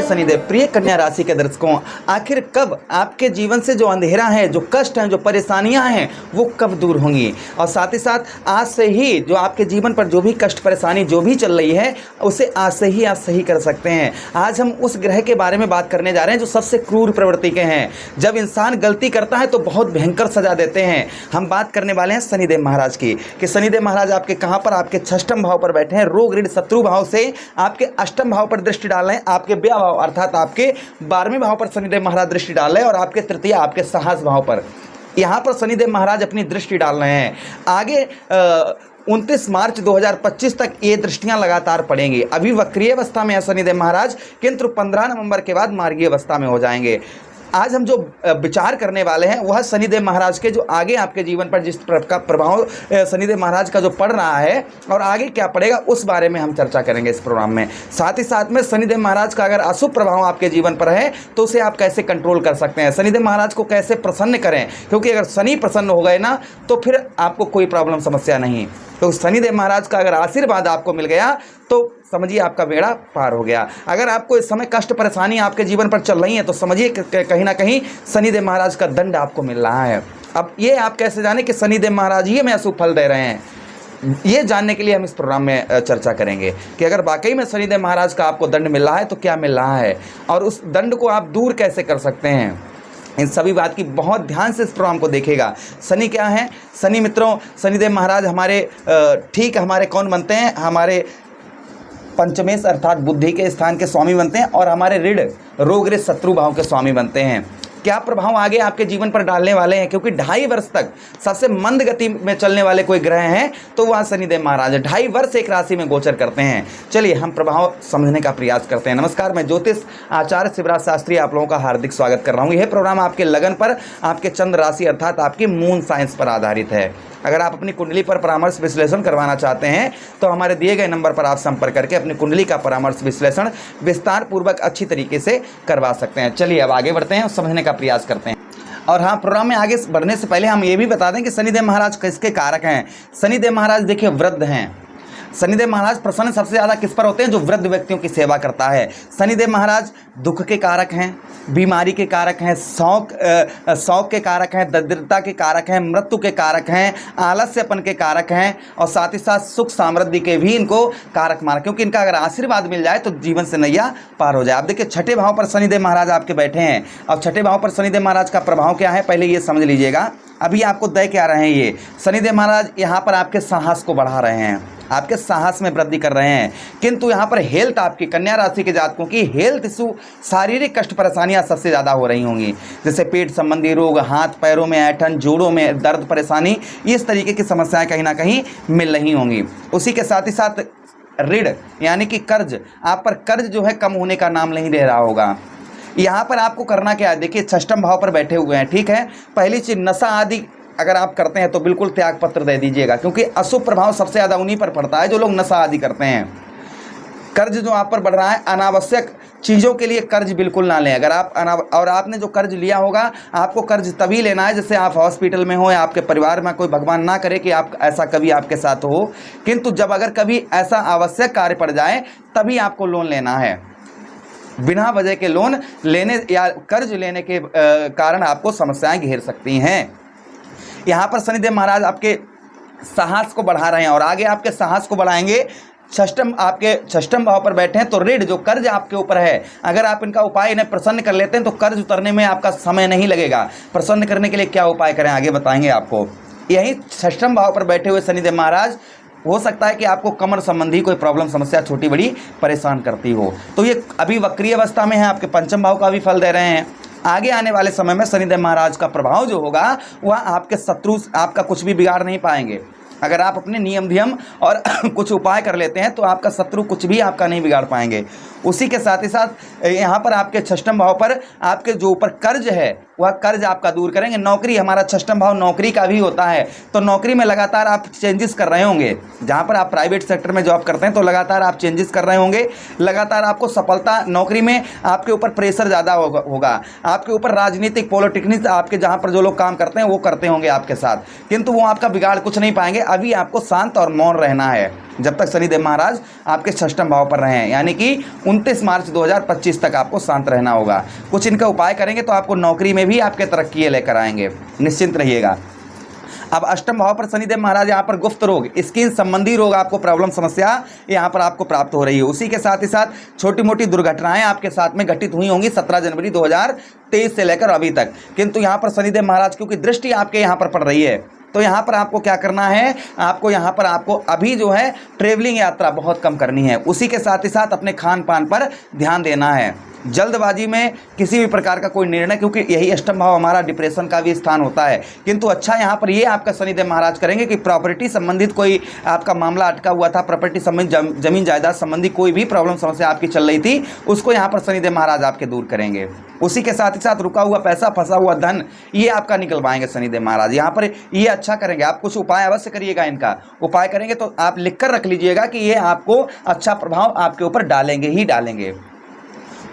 शनिदेव। प्रिय कन्या राशि के दर्शकों, आखिर कब आपके जीवन से जो अंधेरा है, जो कष्ट हैं, जो परेशानियां हैं, वो कब दूर होंगी? और साथ ही साथ आज से ही जो आपके जीवन पर जो भी कष्ट परेशानी जो भी चल रही है, उसे आज से ही आप सही कर सकते हैं। आज हम उस ग्रह के बारे में बात करने जा रहे हैं जो सबसे क्रूर प्रवृत्ति के हैं। जब इंसान गलती करता है तो बहुत भयंकर सजा देते हैं। हम बात करने वाले हैं शनिदेव महाराज की, कि शनिदेव महाराज आपके कहाँ पर, आपके छठम भाव पर बैठे हैं। रोग ऋण शत्रु भाव से आपके अष्टम भाव पर दृष्टि डाल रहे हैं। आपके व्यय भाव अर्थात आपके 12वें भाव पर शनिदेव महाराज दृष्टि डाल रहे हैं, और आपके तृतीय आपके साहस भाव पर यहाँ पर शनिदेव महाराज अपनी दृष्टि डाल रहे हैं। आगे 29 मार्च 2025 तक ये दृष्टियां लगातार पड़ेंगी। अभी वक्रीय अवस्था में है शनिदेव महाराज, किंतु 15 नवंबर के बाद मार्गीय अवस्था में हो जाएंगे। आज हम जो विचार करने वाले हैं वह शनिदेव महाराज के जो आगे आपके जीवन पर जिस का प्रभाव शनिदेव महाराज का जो पड़ रहा है और आगे क्या पड़ेगा, उस बारे में हम चर्चा करेंगे इस प्रोग्राम में। साथ ही साथ में शनिदेव महाराज का अगर अशुभ प्रभाव आपके जीवन पर है तो उसे आप कैसे कंट्रोल कर सकते हैं, शनिदेव महाराज को कैसे प्रसन्न करें, क्योंकि अगर शनि प्रसन्न हो गए ना तो फिर आपको कोई प्रॉब्लम समस्या नहीं। तो शनिदेव महाराज का अगर आशीर्वाद आपको मिल गया तो समझिए आपका बेड़ा पार हो गया। अगर आपको इस समय कष्ट परेशानी आपके जीवन पर चल रही है तो समझिए कहीं ना कहीं शनिदेव महाराज का दंड आपको मिल रहा है। अब ये आप कैसे जाने कि शनिदेव महाराज ही हमें अशुभ फल दे रहे हैं, ये जानने के लिए हम इस प्रोग्राम में चर्चा करेंगे कि अगर वाकई में शनिदेव महाराज का आपको दंड मिल रहा है तो क्या मिल रहा है, और उस दंड को आप दूर कैसे कर सकते हैं। इन सभी बात की बहुत ध्यान से इस प्रोग्राम को देखिएगा। शनि क्या है? शनि मित्रों, शनिदेव महाराज हमारे ठीक हमारे कौन बनते हैं? हमारे पंचमेश अर्थात बुद्धि के स्थान के स्वामी बनते हैं, और हमारे ऋण रोग ऋण शत्रु भाव के स्वामी बनते हैं। क्या प्रभाव आगे आपके जीवन पर डालने वाले हैं, क्योंकि 2.5 वर्ष तक सबसे मंद गति में चलने वाले कोई ग्रह हैं तो वह शनिदेव महाराज 2.5 वर्ष एक राशि में गोचर करते हैं। चलिए हम प्रभाव समझने का प्रयास करते हैं। नमस्कार, मैं ज्योतिष आचार्य शिवराज शास्त्री आप लोगों का हार्दिक स्वागत कर रहा हूँ। यह प्रोग्राम आपके लगन पर, आपके चंद्र राशि अर्थात आपकी मून साइंस पर आधारित है। अगर आप अपनी कुंडली पर परामर्श विश्लेषण करवाना चाहते हैं तो हमारे दिए गए नंबर पर आप संपर्क करके अपनी कुंडली का परामर्श विश्लेषण विस्तार पूर्वक अच्छी तरीके से करवा सकते हैं। चलिए अब आगे बढ़ते हैं और समझने का प्रयास करते हैं। और हाँ, प्रोग्राम में आगे बढ़ने से पहले हम ये भी बता दें कि शनिदेव महाराज किसके कारक हैं। शनिदेव महाराज देखिए वृद्ध हैं। शनिदेव महाराज प्रसन्न सबसे ज़्यादा किस पर होते हैं? जो वृद्ध व्यक्तियों की सेवा करता है। शनिदेव महाराज दुख के कारक हैं, बीमारी के कारक हैं, शौक के कारक हैं, दरिद्रता के कारक हैं, मृत्यु के कारक हैं, आलस्यपन के कारक हैं, और साथ ही साथ सुख समृद्धि के भी इनको कारक माना, क्योंकि इनका अगर आशीर्वाद मिल जाए तो जीवन से नैया पार हो जाए। आप देखिए छठे भाव पर शनिदेव महाराज आपके बैठे हैं, और छठे भाव पर शनिदेव महाराज का प्रभाव क्या है पहले ये समझ लीजिएगा। अभी आपको दे क्या रहे हैं? ये शनिदेव महाराज यहाँ पर आपके साहस को बढ़ा रहे हैं, आपके साहस में वृद्धि कर रहे हैं, किंतु यहाँ पर हेल्थ आपकी कन्या राशि के जातकों की हेल्थ इशू, शारीरिक कष्ट परेशानियाँ सबसे ज़्यादा हो रही होंगी, जैसे पेट संबंधी रोग, हाथ पैरों में ऐंठन, जोड़ों में दर्द परेशानी, इस तरीके की समस्याएं कहीं ना कहीं मिल रही होंगी। उसी के साथ ही साथ ऋण यानी कि कर्ज, आप पर कर्ज जो है कम होने का नाम नहीं ले रहा होगा। यहाँ पर आपको करना क्या है? देखिए छठम भाव पर बैठे हुए हैं, ठीक है। पहली चीज़, नशा आदि अगर आप करते हैं तो बिल्कुल त्याग पत्र दे दीजिएगा, क्योंकि अशुभ प्रभाव सबसे ज़्यादा उन्हीं पर पड़ता है जो लोग नशा आदि करते हैं। कर्ज जो आप पर बढ़ रहा है, अनावश्यक चीज़ों के लिए कर्ज बिल्कुल ना लें। अगर आप और आपने जो कर्ज लिया होगा, आपको कर्ज तभी लेना है जैसे आप हॉस्पिटल में हो या आपके परिवार में, कोई भगवान ना करे कि आप ऐसा कभी आपके साथ हो, किंतु जब अगर कभी ऐसा आवश्यक कार्य पड़ जाए तभी आपको लोन लेना है। बिना वजह के लोन लेने या कर्ज लेने के कारण आपको समस्याएं घेर सकती हैं। यहाँ पर शनिदेव महाराज आपके साहस को बढ़ा रहे हैं, और आगे आपके साहस को बढ़ाएंगे। आपके छठम भाव पर बैठे हैं तो ऋण जो कर्ज आपके ऊपर है, अगर आप इनका उपाय इन्हें प्रसन्न कर लेते हैं तो कर्ज उतरने में आपका समय नहीं लगेगा। प्रसन्न करने के लिए क्या उपाय करें आगे बताएंगे आपको। यही छठम भाव पर बैठे हुए शनिदेव महाराज, हो सकता है कि आपको कमर संबंधी कोई प्रॉब्लम समस्या छोटी बड़ी परेशान करती हो, तो ये अभी वक्रीय अवस्था में है, आपके पंचम भाव का भी फल दे रहे हैं। आगे आने वाले समय में शनिदेव महाराज का प्रभाव जो होगा वह आपके शत्रु आपका कुछ भी बिगाड़ नहीं पाएंगे। अगर आप अपने नियम धियम और कुछ उपाय कर लेते हैं तो आपका शत्रु कुछ भी आपका नहीं बिगाड़ पाएंगे। उसी के साथ ही साथ यहाँ पर आपके छठम भाव पर आपके जो ऊपर कर्ज है वह कर्ज आपका दूर करेंगे। नौकरी, हमारा छठम भाव नौकरी का भी होता है, तो नौकरी में लगातार आप चेंजेस कर रहे होंगे। जहाँ पर आप प्राइवेट सेक्टर में जॉब करते हैं तो लगातार आप चेंजेस कर रहे होंगे, लगातार आपको सफलता, नौकरी में आपके ऊपर प्रेशर ज़्यादा होगा, आपके ऊपर राजनीतिक पॉलिटिक्स, आपके जहाँ पर जो लोग काम करते हैं वो करते होंगे आपके साथ, किंतु वो आपका बिगाड़ कुछ नहीं पाएंगे। अभी आपको शांत और मौन रहना है। जब तक शनिदेव महाराज आपके षष्ठम भाव पर रहे हैं, यानी कि 29 मार्च 2025 तक आपको शांत रहना होगा। कुछ इनका उपाय करेंगे तो आपको नौकरी में भी आपके तरक्की लेकर आएंगे, निश्चिंत रहिएगा। अब अष्टम भाव पर शनिदेव महाराज यहाँ पर गुप्त रोग, स्किन संबंधी रोग, आपको प्रॉब्लम समस्या यहाँ पर आपको प्राप्त हो रही है। उसी के साथ ही साथ छोटी मोटी दुर्घटनाएं आपके साथ में घटित हुई होंगी 17 जनवरी 2023 से लेकर अभी तक, किंतु यहाँ पर शनिदेव महाराज क्योंकि दृष्टि आपके यहाँ पर पड़ रही है, तो यहाँ पर आपको क्या करना है, आपको यहाँ पर आपको अभी जो है ट्रेवलिंग यात्रा बहुत कम करनी है। उसी के साथ ही साथ अपने खान पान पर ध्यान देना है। जल्दबाजी में किसी भी प्रकार का कोई निर्णय, क्योंकि यही अष्टम भाव हमारा डिप्रेशन का भी स्थान होता है, किंतु अच्छा यहाँ पर ये आपका शनिदेव महाराज करेंगे कि प्रॉपर्टी संबंधित कोई आपका मामला अटका हुआ था, प्रॉपर्टी संबंधित जमीन जायदाद संबंधी कोई भी प्रॉब्लम समस्या आपकी चल रही थी, उसको यहाँ पर शनिदेव महाराज आपके दूर करेंगे। उसी के साथ ही साथ रुका हुआ पैसा, फंसा हुआ धन, ये आपका निकलवाएंगे शनिदेव महाराज। यहाँ पर ये अच्छा करेंगे। आप कुछ उपाय अवश्य करिएगा, इनका उपाय करेंगे तो आप लिख कर रख लीजिएगा कि ये आपको अच्छा प्रभाव आपके ऊपर डालेंगे ही डालेंगे।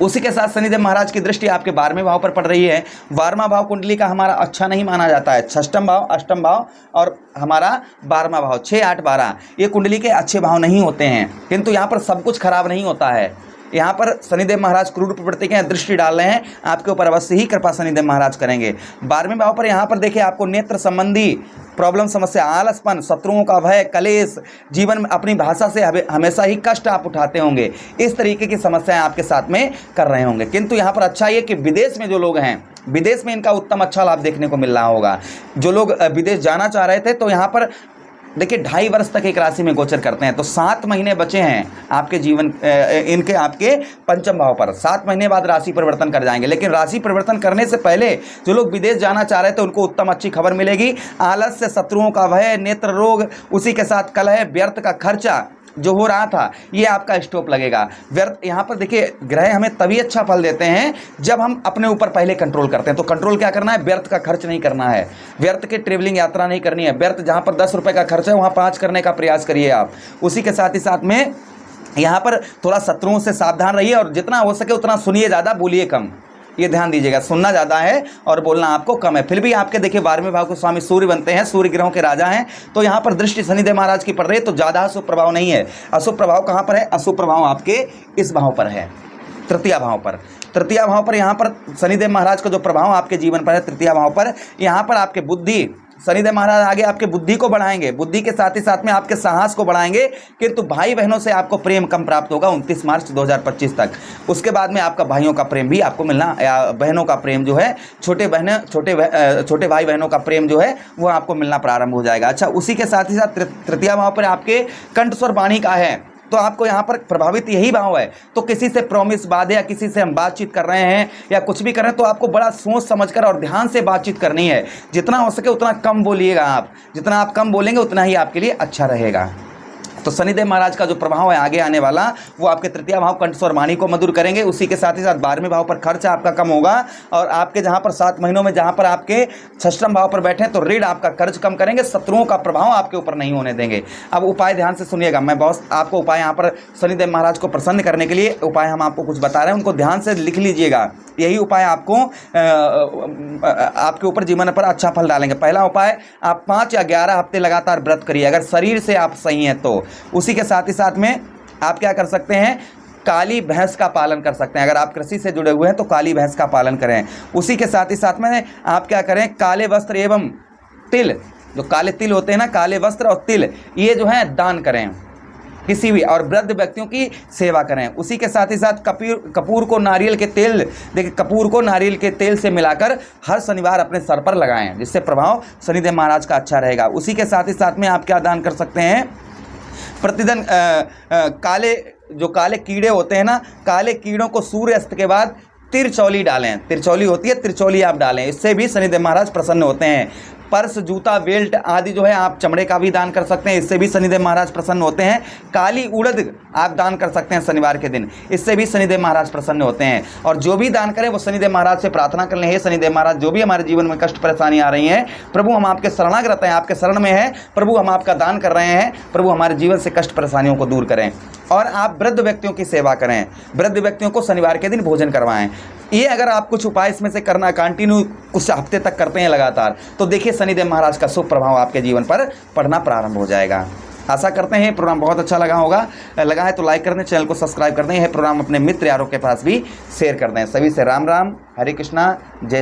उसी के साथ शनिदेव महाराज की दृष्टि आपके 12वें भाव पर पड़ रही है। 12वां भाव कुंडली का हमारा अच्छा नहीं माना जाता है। षष्ठम भाव, अष्टम भाव और हमारा 12वां भाव, 6, 8, 12 ये कुंडली के अच्छे भाव नहीं होते हैं, किंतु यहाँ पर सब कुछ खराब नहीं होता है। यहाँ पर शनिदेव महाराज क्रूर प्रवृत्ति के दृष्टि डाल रहे हैं, आपके ऊपर अवश्य ही कृपा शनिदेव महाराज करेंगे। 12वें भाव पर यहाँ पर देखिए आपको नेत्र संबंधी प्रॉब्लम, समस्या, आलसपन, शत्रुओं का भय, कलेश, जीवन में अपनी भाषा से हमेशा ही कष्ट आप उठाते होंगे, इस तरीके की समस्याएं आपके साथ में कर रहे होंगे। किंतु यहाँ पर अच्छा ये कि विदेश में जो लोग हैं, विदेश में इनका उत्तम अच्छा लाभ देखने को मिल रहा होगा। जो लोग विदेश जाना चाह रहे थे, तो यहाँ पर देखिए 2.5 वर्ष तक एक राशि में गोचर करते हैं, तो 7 महीने बचे हैं आपके जीवन इनके आपके पंचम भाव पर। 7 महीने बाद राशि परिवर्तन कर जाएंगे, लेकिन राशि परिवर्तन करने से पहले जो लोग विदेश जाना चाह रहे थे उनको उत्तम अच्छी खबर मिलेगी। आलस्य, शत्रुओं का भय, नेत्र रोग, उसी के साथ कलह, व्यर्थ का खर्चा जो हो रहा था ये आपका स्टॉप लगेगा। व्यर्थ यहाँ पर देखिए ग्रह हमें तभी अच्छा फल देते हैं जब हम अपने ऊपर पहले कंट्रोल करते हैं। तो कंट्रोल क्या करना है, व्यर्थ का खर्च नहीं करना है, व्यर्थ की ट्रेवलिंग यात्रा नहीं करनी है। व्यर्थ जहाँ पर 10 रुपये का खर्च है वहाँ 5 करने का प्रयास करिए आप। उसी के साथ ही साथ में यहाँ पर थोड़ा शत्रुओं से सावधान रहिए और जितना हो सके उतना सुनिए ज़्यादा, बोलिए कम, ये ध्यान दीजिएगा। सुनना ज़्यादा है और बोलना आपको कम है। फिर भी आपके देखिए 12वें भाव के स्वामी सूर्य बनते हैं, सूर्य ग्रहों के राजा हैं, तो यहाँ पर दृष्टि शनिदेव महाराज की पड़ रही है, तो ज़्यादा अशुभ प्रभाव नहीं है। अशुभ प्रभाव कहाँ पर है, अशुभ प्रभाव आपके इस भाव पर है, तृतीय भाव पर। तृतीय भाव पर यहाँ पर शनिदेव महाराज का जो प्रभाव आपके जीवन पर है तृतीय भाव पर, यहाँ पर आपके बुद्धि, शनिदेव महाराज आगे आपके बुद्धि को बढ़ाएंगे, बुद्धि के साथ ही साथ में आपके साहस को बढ़ाएंगे, किंतु भाई बहनों से आपको प्रेम कम प्राप्त होगा 29 मार्च 2025 तक। उसके बाद में आपका भाइयों का प्रेम भी आपको मिलना, या बहनों का प्रेम जो है, छोटे भाई बहनों का प्रेम जो है वो आपको मिलना प्रारंभ हो जाएगा। अच्छा, उसी के साथ ही साथ तृतीय भाव पर आपके कंठस्वर वाणी का है, तो आपको यहाँ पर प्रभावित यही भाव है। तो किसी से प्रॉमिस बात या किसी से हम बातचीत कर रहे हैं या कुछ भी कर रहे हैं, तो आपको बड़ा सोच समझकर और ध्यान से बातचीत करनी है। जितना हो सके उतना कम बोलिएगा आप, जितना आप कम बोलेंगे उतना ही आपके लिए अच्छा रहेगा। तो शनिदेव महाराज का जो प्रभाव है आगे आने वाला, वो आपके तृतीय भाव कंठस्वर वाणी को मधुर करेंगे। उसी के साथ ही साथ 12वें भाव पर खर्च आपका कम होगा, और आपके जहाँ पर 7 महीनों में जहाँ पर आपके षष्ठम भाव पर बैठे हैं तो ऋण आपका कर्ज कम करेंगे, शत्रुओं का प्रभाव आपके ऊपर नहीं होने देंगे। अब उपाय ध्यान से सुनिएगा, मैं बहुत आपको उपाय यहाँ पर शनिदेव महाराज को प्रसन्न करने के लिए उपाय हम आपको कुछ बता रहे हैं, उनको ध्यान से लिख लीजिएगा। यही उपाय आपको आपके ऊपर जीवन पर अच्छा फल डालेंगे। पहला उपाय, आप 5 या 11 हफ्ते लगातार व्रत करिए, अगर शरीर से आप सही हैं तो। उसी के साथ ही साथ में आप क्या कर सकते हैं, काली भैंस का पालन कर सकते हैं। अगर आप कृषि से जुड़े हुए हैं तो काली भैंस का पालन करें। उसी के साथ ही साथ में आप क्या करें, काले वस्त्र एवं तिल, जो काले तिल होते हैं ना, काले वस्त्र और तिल, ये जो है दान करें किसी भी, और वृद्ध व्यक्तियों की सेवा करें। उसी के साथ ही साथ कपूर को नारियल के तेल, देखिए कपूर को नारियल के तेल से मिलाकर हर शनिवार अपने सर पर लगाएं, जिससे प्रभाव शनिदेव महाराज का अच्छा रहेगा। उसी के साथ ही साथ में आप क्या दान कर सकते हैं, प्रतिदिन काले कीड़े होते हैं ना, काले कीड़ों को सूर्यास्त के बाद तिरचौली डालें, तिरचौली होती है, तिरचौली आप डालें, इससे भी शनिदेव महाराज प्रसन्न होते हैं। पर्स, जूता, बेल्ट आदि जो है आप चमड़े का भी दान कर सकते हैं, इससे भी शनिदेव महाराज प्रसन्न होते हैं। काली उड़द आप दान कर सकते हैं शनिवार के दिन, इससे भी शनिदेव महाराज प्रसन्न होते हैं। और जो भी दान करें वो शनिदेव महाराज से प्रार्थना कर लें, हे शनिदेव महाराज, जो भी हमारे जीवन में कष्ट परेशानी आ रही हैं, प्रभु हम आपके शरणागत हैं, आपके शरण में हैं, प्रभु हम आपका दान कर रहे हैं, प्रभु हमारे जीवन से कष्ट परेशानियों को दूर करें। और आप वृद्ध व्यक्तियों की सेवा करें, वृद्ध व्यक्तियों को शनिवार के दिन भोजन करवाएं। ये अगर आप कुछ उपाय इसमें से करना कंटिन्यू कुछ हफ्ते तक करते हैं लगातार, तो देखिए शनिदेव महाराज का शुभ प्रभाव आपके जीवन पर पड़ना प्रारंभ हो जाएगा। आशा करते हैं प्रोग्राम बहुत अच्छा लगा है तो लाइक कर दें, चैनल को सब्सक्राइब कर दें, यह प्रोग्राम अपने मित्र यारों के पास भी शेयर कर दें। सभी से राम राम, हरे कृष्णा, जय